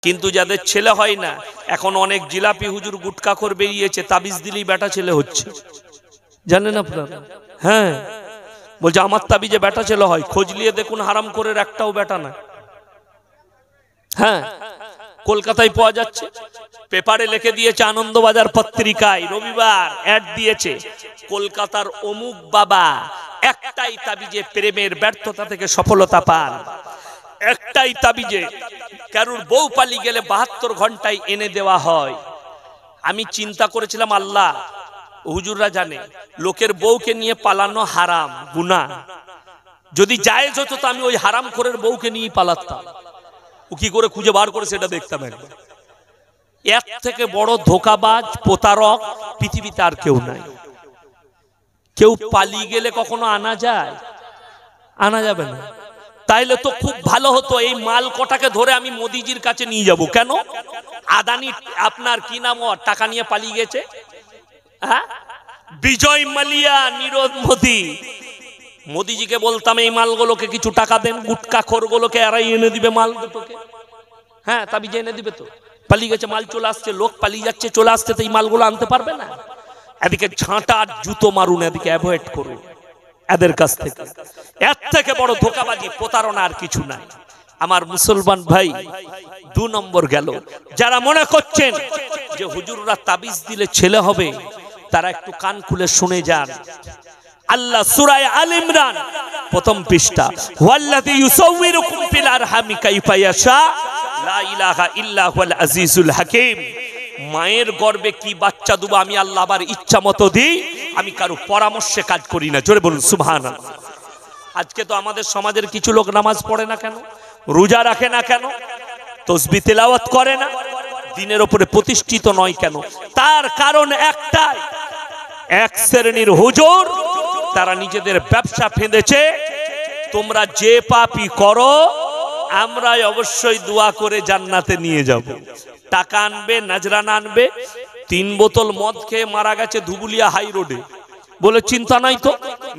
কিন্তু যাদের ছেলে হয় না, এখন অনেক জিলাপি হুজুর গুটকা করে বেরিয়েছে, তাবিজ দিলেই বেটা ছেলে হচ্ছে, জানেন আপনারা? হ্যাঁ, বলছে আমার তাবিজে বেটা ছেলে হয়, খোঁজ নিয়ে দেখুন হারাম করে একটাও বেটা না। হ্যাঁ, কলকাতায় পাওয়া যাচ্ছে, পেপারে লিখে দিয়েছে, আনন্দবাজার পত্রিকায় রবিবার অ্যাড দিয়েছে, কলকাতার অমুক বাবা একটাই তাবিজে প্রেমের ব্যর্থতা থেকে সফলতা পান, একটাই তাবিজে কারুর বউ পালিয়ে গেলে 72 ঘন্টায় এনে দেওয়া হয়। আমি চিন্তা করেছিলাম, আল্লাহ, হুজুররা জানে লোকের বউকে নিয়ে পালানো হারাম গুনাহ, যদি জায়েজ হতো তো আমি ওই হারাম খোরের বউকে নিয়ে পালাতাম। ও কি করে খুঁজে বার করে সেটা দেখতাম একবার। এর থেকে বড় ধোকাবাজ প্রতারক পৃথিবীতে আর কেউ নাই। কেউ পালিয়ে গেলে কখনো আনা যায়? আনা যাবে না। তাইলে তো খুব ভালো হতো, এই মাল কটাকে ধরে আমি মোদিজির কাছে নিয়ে যাব। কেন? আদানি আপনার কি নাম, টাকা নিয়ে পালিয়ে গেছে, হ্যাঁ, বিজয় মালিয়া, নীরব মোদি। মোদিজিকে বলতাম এই মালগুলোকে কিছু টাকা দেন, গুটকা খোরগুলোকে এরাই এনে দিবে মাল দুটোকে। হ্যাঁ, তাবিজে এনে দিবে। তো পালিয়ে গেছে, মাল চলে আসছে, লোক পালিয়ে যাচ্ছে, চলে আসছে, তো এই মালগুলো আনতে পারবে না। এদিকে ঝাঁটা জুতো মারুন, এদিকে অ্যাভয়েড করুন এদের কাছ থেকে। এর থেকে বড় ধোকাবাজি প্রতারণা আর কিছু নাই। আমার মুসলমান ভাই, 2 নম্বর গেল, যারা মনে করছেন যে হুজুররা তাবিজ দিলে ছেলে হবে, তারা একটু কান খুলে শুনে যান। আল্লাহ সূরা আল ইমরান প্রথম পৃষ্ঠা, ওয়াল্লাযী ইউসাউবিরুকুম ফিল আরহামি কাইফা ইয়াশা লা ইলাহা ইল্লা হুয়াল আজিজুল হাকীম। মায়ের গর্ভে কি বাচ্চা দেব আমি আল্লাহ আবার ইচ্ছা মতো দিই, আমি কারো পরামর্শে কাজ করি না। জোরে বলুন সুবহানাল্লাহ। আজকে তো আমাদের সমাজের কিছু লোক নামাজ পড়ে না কেন, রোজা রাখে না কেন, তাসবিহ তেলাওয়াত করে না, দিনের উপরে প্রতিষ্ঠিত নয় কেন? তার কারণ একটাই, এক শ্রেণীর হুজুর তারা নিজেদের ব্যবসা ফেঁদেছে, তোমরা যে পাপই করো আমরা অবশ্যই দোয়া করে জান্নাতে নিয়ে যাব। টাকা আনবে, নাজরানা আনবে। 3 বোতল মদ খেয়ে মারা গেছে ধুবুলিয়া হাই রোডে, বলে চিন্তা নাই তো,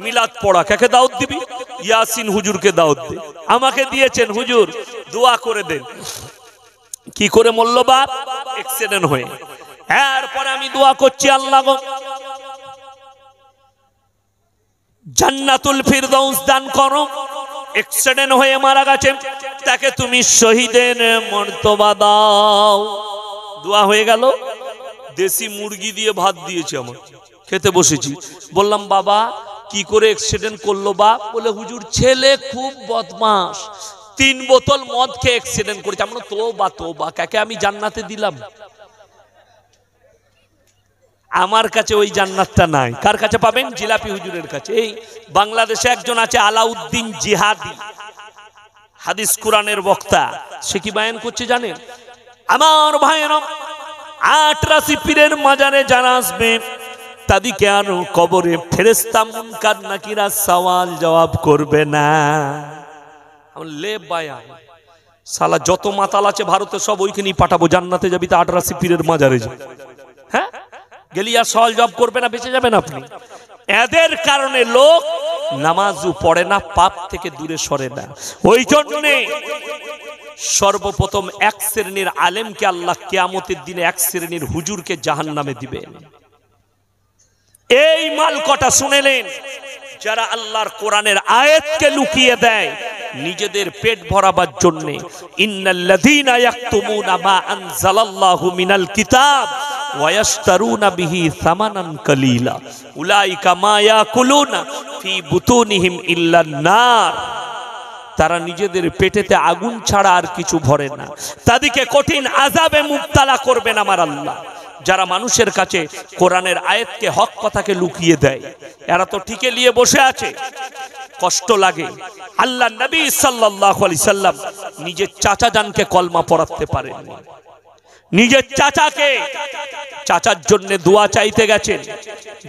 মিলাদ পড়া, কাকে দাওয়াত দিবি? ইয়াসিন হুজুরকে দাওয়াত দে। আমাকে দিয়েছেন হুজুর, দোয়া করে দেন। কি করে মরল বাপ? অ্যাক্সিডেন্ট হয়ে। এরপরে আমি দোয়া করছি, আল্লাহ গো জান্নাতুল ফিরদাউস দান করো। অ্যাক্সিডেন্ট হয়ে মারা গেছে, তাকে তুমি শহীদের মর্তবা দাও। দোয়া হয়ে গেল। দেশি মুরগি দিয়ে ভাত দিয়েছে, আমার খেতে বসেছি। বললাম বাবা কি করে অ্যাক্সিডেন্ট করলো বাপ? বলে হুজুর ছেলে খুব বদমাশ, 3 বোতল মদ খেয়ে অ্যাক্সিডেন্ট করেছে। আমরা তোবা তোবা, কাকে আমি জান্নাতে দিলাম? আমার কাছে ওই জান্নাতটা নাই। কার কাছে পাবেন? জিলাপি হুজুরের কাছে। এই বাংলাদেশে একজন আছে আলাউদ্দিন জিহাদি, হাদিস কোরআনের বক্তা। সে কি বায়ান করছে জানেন? আমার ভাইয়েরা, 8 রাশি পীরের মাজারে যারা আসবে তাদেরকে আর কবরে ফেরেশতা মুনকার নাকিরা সওয়াল জবাব করবে না। লে বায়ান, শালা যত মাতাল আছে ভারতে সব ওইখানেই পাঠাবো, জান্নাতে যাবি তো 8 রাশি পীরের মাজারে যা। হ্যাঁ, গেলি আর সওয়াল জবাব করবে না, বেঁচে যাবেন আপনি। এদের কারণে লোক নামাজও পড়ে না, পাপ থেকে দূরে সরে না। ওই জন্যে সর্বপ্রথম 1 শ্রেণীর আলেমকে আল্লাহ কিয়ামতের দিনে 1 শ্রেণীর হুজুরকে জাহান্নামে দিবেন। এই মাল কটা শুনেলেন, যারা আল্লাহর কোরআনের আয়াতকে লুকিয়ে দেয় নিজেদের পেট ভরাবার জন্য। ইন্নাল্লাযীনা ইয়াকতুমুনা মা আনজালাল্লাহু মিনাল কিতাব ওয়া ইয়াশতারুনা বিহি সামানান কালীলা উলাইকা মা ইয়াকুলুনা ফি বুতুনিহিম ইল্লান নার। তারা নিজেদের পেটেতে আগুন ছাড়া আর কিছু ভরে না, তাদেরকে কঠিন আযাবে মুবতালা করবেন আমার আল্লাহ। যারা মানুষের কাছে কোরআনের আয়াতকে, হক কথাকে লুকিয়ে দেয়, এরা তো ঠিকই নিয়ে বসে আছে, কষ্ট লাগে। আল্লাহ নবী সাল্লাল্লাহু আলাইহি সাল্লাম নিজের চাচা জানকে কলমা পড়াতে পারেন, নিজের চাচার জন্য দোয়া চাইতে গেছেন,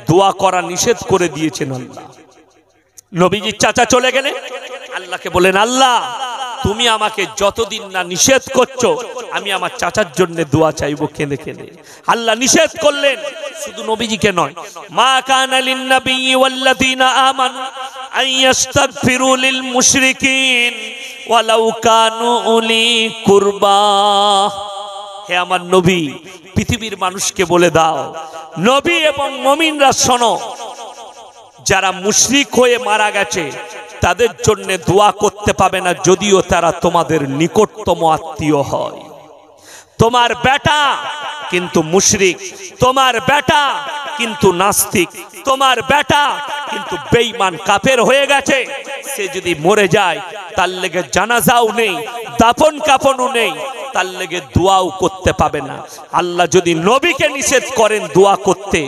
দোয়া করা নিষেধ করে দিয়েছেন আল্লাহ। নবীজির চাচা চলে গেলে আল্লাহকে বলেন, আল্লাহ তুমি আমাকে যতদিন না নিষেধ করছো আমি আমার চাচার জন্য দোয়া চাইবো কেঁদে কেঁদে। আল্লাহ নিষেধ করলেন, শুধু নবীজিকে নয়, মা কানা লিন নাবিয়্যি ওয়াল্লাযীনা আমানু আইয়াস্তাগফিরু লিল মুশরিকিন ওয়ালাউ কানু উলি কুরবা। হে আমার নবী, পৃথিবীর মানুষকে বলে দাও, নবী এবং মুমিনরা শোনো, যারা মুশরিক হয়ে মারা গেছে তাদের জন্য দোয়া করতে পাবে না, যদিও তারা তোমাদের নিকটতম আত্মীয় হয়। তোমার বেটা কিন্তু মুশরিক, তোমার বেটা কিন্তু নাস্তিক, তোমার বেটা কিন্তু বেঈমান কাফের হয়ে গেছে, সে যদি মরে যায় তার লেগে জানাজাও নেই, দাফন কাফনও নেই, তার লেগে দোয়াও করতে পাবে না। আল্লাহ যদি নবীকে নিষেধ করেন দোয়া করতে,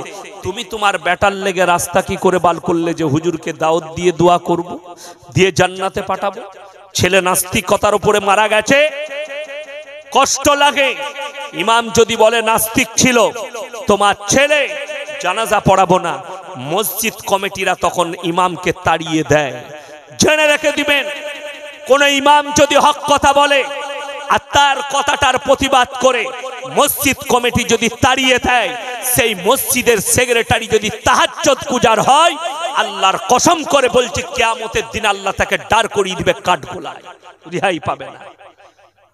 তুমি তোমার বেটার লেগে রাস্তা কি করে বাল করলে যে হুজুরকে দাওয়াত দিয়ে দোয়া করব, দিয়ে জান্নাতে পাঠাবো? ছেলে নাস্তিকতার উপরে মারা গেছে, কষ্ট লাগে। ইমাম যদি বলে নাস্তিক ছিল, তোমার ছেলে জানাজা পড়াবো না, মসজিদ কমিটিরা তখন ইমামকে তাড়িয়ে দেয়। জেনে রেখে দিবেন, কোন ইমাম যদি হক কথা বলে আর তার কথাটার প্রতিবাদ করে মসজিদ কমিটি যদি তাড়িয়ে দেয়, সেই মসজিদের সেক্রেটারি যদি তাহাজ্জুদ গুজার হয়, আল্লাহর কসম করে বলছি কিয়ামতের দিন আল্লাহ তাকে দাঁড় করিয়ে দিবে কাঠগোলায়, রিহাই পাবে না।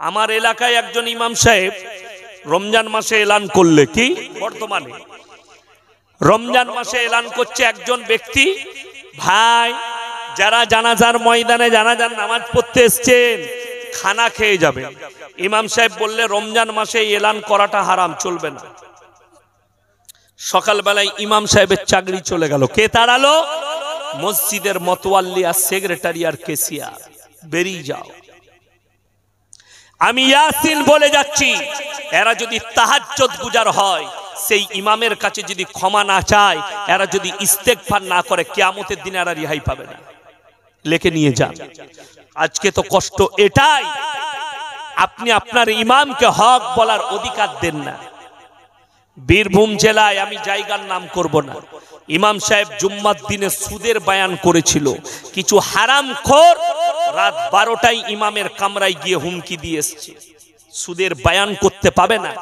আমার এলাকায় একজন ইমাম সাহেব রমজান মাসে এলান করলে, কি বর্তমানে রমজান মাসে এলান করছে একজন ব্যক্তি, ভাই যারা জানাজার ময়দানে জানাজার নামাজ পড়তে এসছেন খানা খেয়ে যাবেন। ইমাম সাহেব বললে রমজান মাসে এলান করাটা হারাম, চলবে না। সকালবেলায় ইমাম সাহেবের চাকরি চলে গেল। কে তাড়ালো? মসজিদের মতওয়াল্লি আর সেক্রেটারি আর কেসিয়ার। বেরিয়ে যাও। আমি ইয়াসিন বলে যাচ্ছি, এরা যদি তাহাজ্জুদ গুজার হয়, সেই ইমামের কাছে যদি ক্ষমা না চায়, এরা যদি ইস্তেগফার না করে, কিয়ামতের দিনে এরা রিহাই পাবে না। লিখে নিয়ে যান। আজকে তো কষ্ট এটাই, আপনি আপনার ইমামকে হক বলার অধিকার দেন না। বীরভূম জেলায়, আমি জায়গার নাম করব না, ইমাম সাহেব জুম্মার দিনে সুদের বয়ান করেছিল। কিছু হারামখোর রাত 12টায় ইমামের কামরায় গিয়ে হুমকি দিয়ে এসেছে, সুদের বয়ান করতে পাবে না।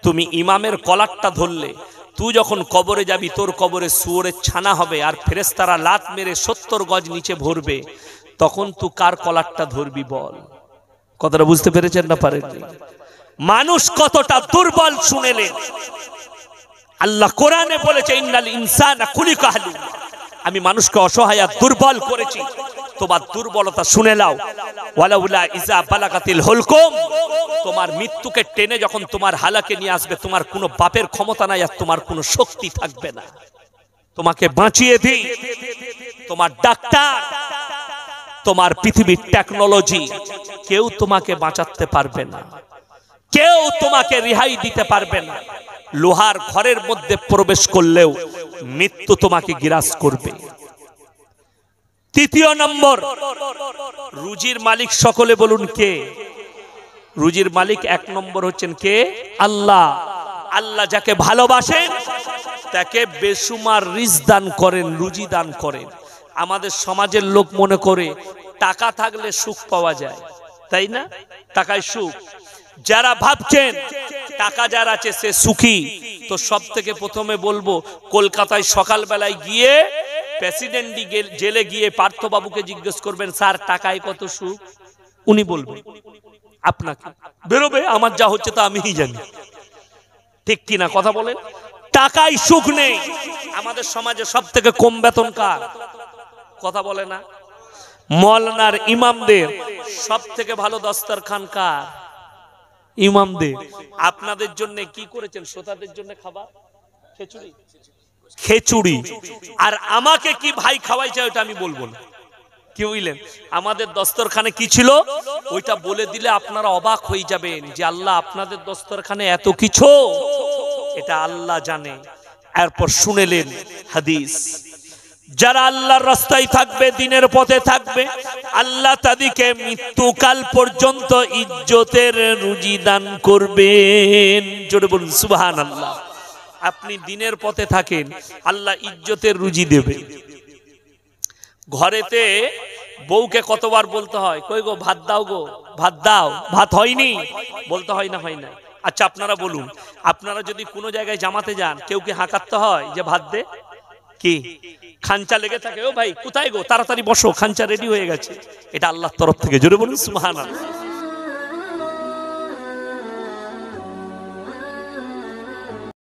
তুমি ইমামের কলারটা ধরলে, তুই যখন কবরে যাবি তোর কবরে শুয়োরের ছানা হবে আর ফেরেশতারা লাত মেরে 70 গজ নিচে ভরবে, তখন তুই কার কলারটা ধরবি বল? কথাটা বুঝতে পেরেছেন না পারেননি? মানুষ কতটা দুর্বল শুনেলেন। আল্লাহ কোরআনে বলেছে, ইন্নাল ইনসানা খুলিকা হালুআ, আমি মানুষকে অসহায় আর দুর্বল করেছি। তোমার দুর্বলতা শুনে নাও। ওয়ালাউলা ইজা বালাগাতিল হুলকুম, তোমার মৃত্যুকে টেনে যখন তোমার হালাকে নিয়ে আসবে, তোমার কোনো বাপের ক্ষমতা নাই আর তোমার কোনো শক্তি থাকবে না। তোমাকে বাঁচিয়ে দিই, তোমার ডাক্তার, তোমার পৃথিবীর টেকনোলজি, কেউ তোমাকে বাঁচাতে পারবে না, কেউ তোমাকে রেহাই দিতে পারবে না। লোহার ঘরের মধ্যে প্রবেশ করলেও মৃত্যু তোমাকে গ্রাস করবে। তৃতীয় নম্বর, রুজির মালিক সকলে বলুন কে? রুজির মালিক 1 নম্বর হচ্ছেন কে? আল্লাহ। আল্লাহ যাকে ভালোবাসেন তাকে বেসুমার রিজক দান করেন, রুজি দান করেন। আমাদের সমাজের লোক মনে করে টাকা থাকলে সুখ পাওয়া যায়, তাই না? টাকায় সুখ। যারা ভাবছেন টাকা যার আছে সে সুখী, তো সব থেকে প্রথমে বলবো, কলকাতায় সকালবেলায় গিয়ে প্রেসিডেন্টি জেলে গিয়ে পার্থবাবুকে জিজ্ঞেস করবেন, স্যার টাকায় কত সুখ? উনি বলবেন আপনাকে, বেরোবে আমার যা হচ্ছে তা আমিই জানি। ঠিক কিনা কথা বলেন? টাকায় সুখ নেই। আমাদের সমাজে সব থেকে কম বেতন কার? কথা বলে না? মওলানার ইমামদের সব থেকে ভালো দস্তরখান কার? ইমামদের। আপনাদের জন্য কি করেছেন? শ্রোতাদের জন্য খাবার, খিচুড়ি, খিচুড়ি। আর আমাকে কি ভাই খাওয়াইছে ওটা আমি বলবো না, কি বুঝলেন? আমাদের দস্তরখানে কি ছিল ওইটা বলে দিলে আপনারা অবাক হয়ে যাবেন যে আল্লাহ আপনাদের দস্তরখানে এত কিছু, এটা আল্লাহ জানে। এরপর শুনেলেন হাদিস, যারা আল্লাহর রাস্তায় থাকবে, দিনের পথে থাকবে, আল্লাহ তাদেরকে মৃত্যুকাল পর্যন্ত ইজ্জতের রুজি দান করবেন। জোরে বলুন সুবহানাল্লাহ। আপনি দিনের পথে থাকেন, আল্লাহ ইজ্জতের রুজি দেবে। ঘরেতে বউকে কতবার বলতে হয়, কই গো ভাত দাও, গো ভাত দাও, ভাত হয়নি, বলতে হয় না? হয় না? আচ্ছা আপনারা বলুন, আপনারা যদি কোনো জায়গায় জামাতে যান, কেউ কি হাঁকাতে হয় যে ভাত দে? কি খাঞ্চা লেগে থাকে, ও ভাই কোথায় গো, তাড়াতাড়ি বসো, খাঞ্চা রেডি হয়ে গেছে। এটা আল্লাহর তরফ থেকে। জোরে বলুন সুবহানাল্লাহ।